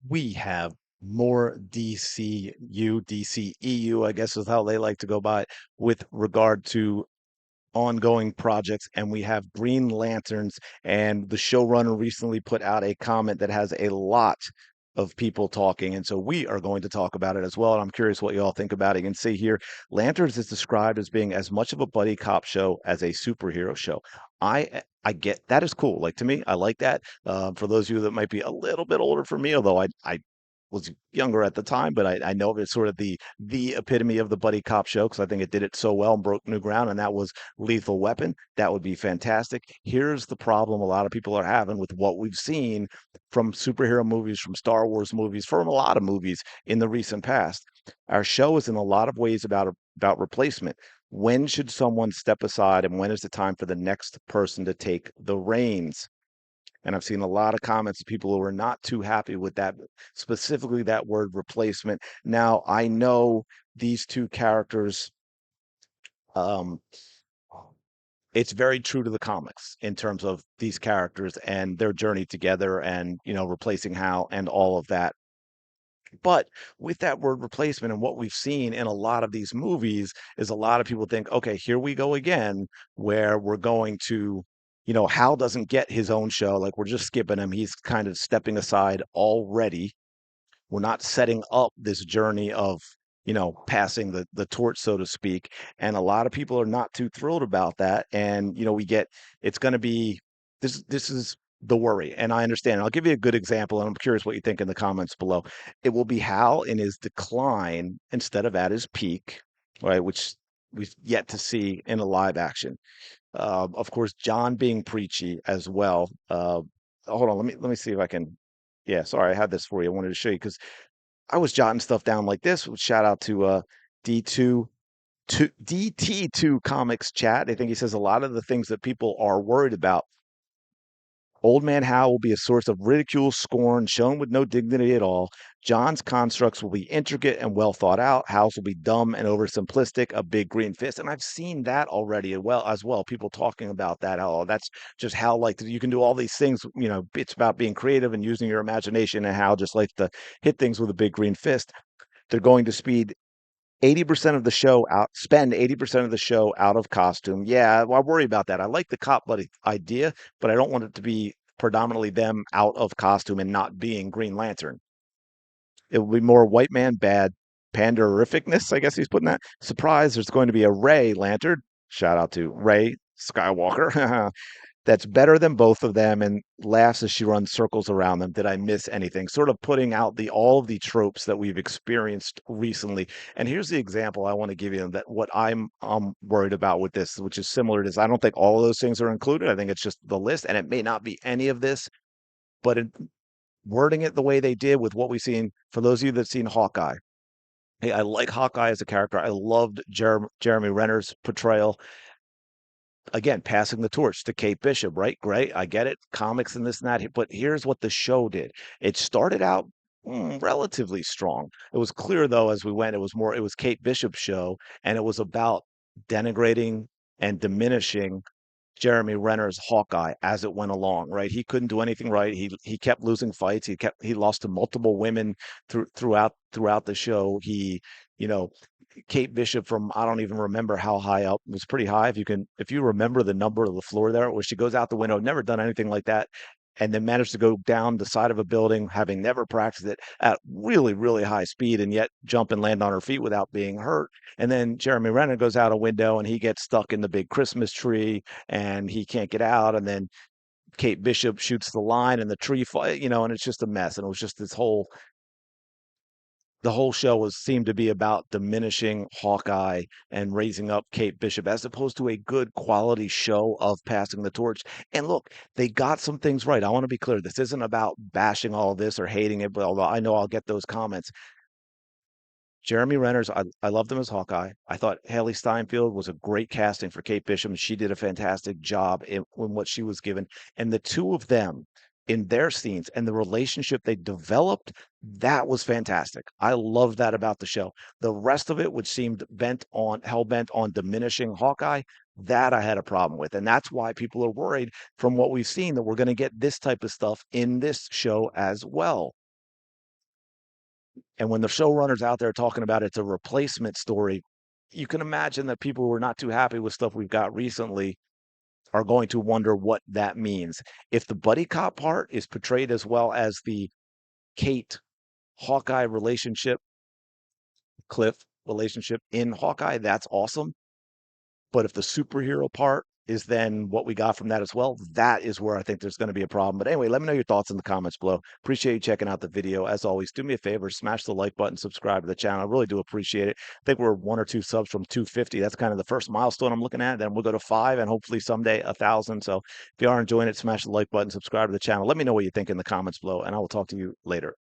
we have more DCEU, I guess is how they like to go by it, with regard to ongoing projects. And we have Green Lanterns, and the showrunner recently put out a comment that has a lot of people talking. And so we are going to talk about it as well. And I'm curious what you all think about it. You can see here, Lanterns is described as being as much of a buddy cop show as a superhero show. I get that is cool. Like to me, I like that. For those of you that might be a little bit older for me, although I was younger at the time, but I know it's sort of the epitome of the buddy cop show because I think it did it so well and broke new ground, and that was Lethal Weapon. That would be fantastic. Here's the problem a lot of people are having with what we've seen from superhero movies, from Star Wars movies, from a lot of movies in the recent past. Our show is in a lot of ways about replacement. When should someone step aside, and when is the time for the next person to take the reins? And I've seen a lot of comments of people who are not too happy with that, specifically that word replacement. Now, I know these two characters, um, it's very true to the comics in terms of these characters and their journey together and, replacing Hal and all of that. But with that word replacement and what we've seen in a lot of these movies is a lot of people think, okay, here we go again, where we're going to, Hal doesn't get his own show. Like we're just skipping him. He's kind of stepping aside already. We're not setting up this journey of, passing the torch, so to speak. And a lot of people are not too thrilled about that. And, it's going to be, this is the worry. And I understand. I'll give you a good example. And I'm curious what you think in the comments below. It will be Hal in his decline instead of at his peak, right? Which we've yet to see in a live action. Of course, John being preachy as well. Hold on, let me see if I can. Yeah, sorry, I had this for you. I wanted to show you because I was jotting stuff down like this. Shout out to D2 to DT2 Comics chat. I think he says a lot of the things that people are worried about. Old Man Hal will be a source of ridicule, scorn, shown with no dignity at all. John's constructs will be intricate and well thought out. Hal's will be dumb and oversimplistic, a big green fist. And I've seen that already as well. People talking about that. Oh, that's just Hal like you can do all these things. It's about being creative and using your imagination, and Hal just likes to hit things with a big green fist. They're going to speed 80% of the show out, spend 80% of the show out of costume. Yeah, well, I worry about that. I like the cop buddy idea, but I don't want it to be predominantly them out of costume and not being Green Lantern. It will be more white man bad panderificness, I guess he's putting that. Surprise, there's going to be a Ray Lantern. Shout out to Ray Skywalker. That's better than both of them and laughs as she runs circles around them. Did I miss anything? Sort of putting out the all of the tropes that we've experienced recently. And here's the example I want to give you that what I'm worried about with this, which is similar to this. I don't think all of those things are included. I think it's just the list, and it may not be any of this, but wording it the way they did with what we've seen. For those of you that've seen Hawkeye, hey, I like Hawkeye as a character. I loved Jeremy Renner's portrayal, again, passing the torch to Kate Bishop, right? Great. I get it. Comics and this and that. But here's what the show did. It started out relatively strong. It was clear, though, as we went, it was Kate Bishop's show, and it was about denigrating and diminishing Jeremy Renner's Hawkeye as it went along, right? He couldn't do anything right. He kept losing fights. He lost to multiple women throughout the show. You know, Kate Bishop from I don't even remember how high up was pretty high. If you remember the number of the floor there, where she goes out the window, never done anything like that, and then managed to go down the side of a building, having never practiced it at really, really high speed, and yet jump and land on her feet without being hurt. And then Jeremy Renner goes out a window and he gets stuck in the big Christmas tree and he can't get out. And then Kate Bishop shoots the line and the tree, and it's just a mess. And it was just the whole show seemed to be about diminishing Hawkeye and raising up Kate Bishop as opposed to a good quality show of passing the torch. And look, they got some things right. I want to be clear. This isn't about bashing all of this or hating it, but although I know I'll get those comments. Jeremy Renner's, I loved him as Hawkeye. I thought Haley Steinfeld was a great casting for Kate Bishop. She did a fantastic job in what she was given. And the two of them in their scenes and the relationship they developed, that was fantastic. I love that about the show. The rest of it, which seemed hell bent on diminishing Hawkeye, that I had a problem with. And that's why people are worried from what we've seen that we're going to get this type of stuff in this show as well. And when the showrunner's out there talking about it's a replacement story, you can imagine that people who are not too happy with stuff we've got recently are going to wonder what that means. If the buddy cop part is portrayed as well as the Kate Hawkeye relationship, Cliff relationship in Hawkeye, that's awesome. But if the superhero part is then what we got from that as well, that is where I think there's going to be a problem. But anyway, let me know your thoughts in the comments below. Appreciate you checking out the video. As always, do me a favor, smash the like button, subscribe to the channel. I really do appreciate it. I think we're 1 or 2 subs from 250. That's kind of the first milestone I'm looking at. Then we'll go to 5 and hopefully someday 1,000. So if you are enjoying it, smash the like button, subscribe to the channel. Let me know what you think in the comments below, and I will talk to you later.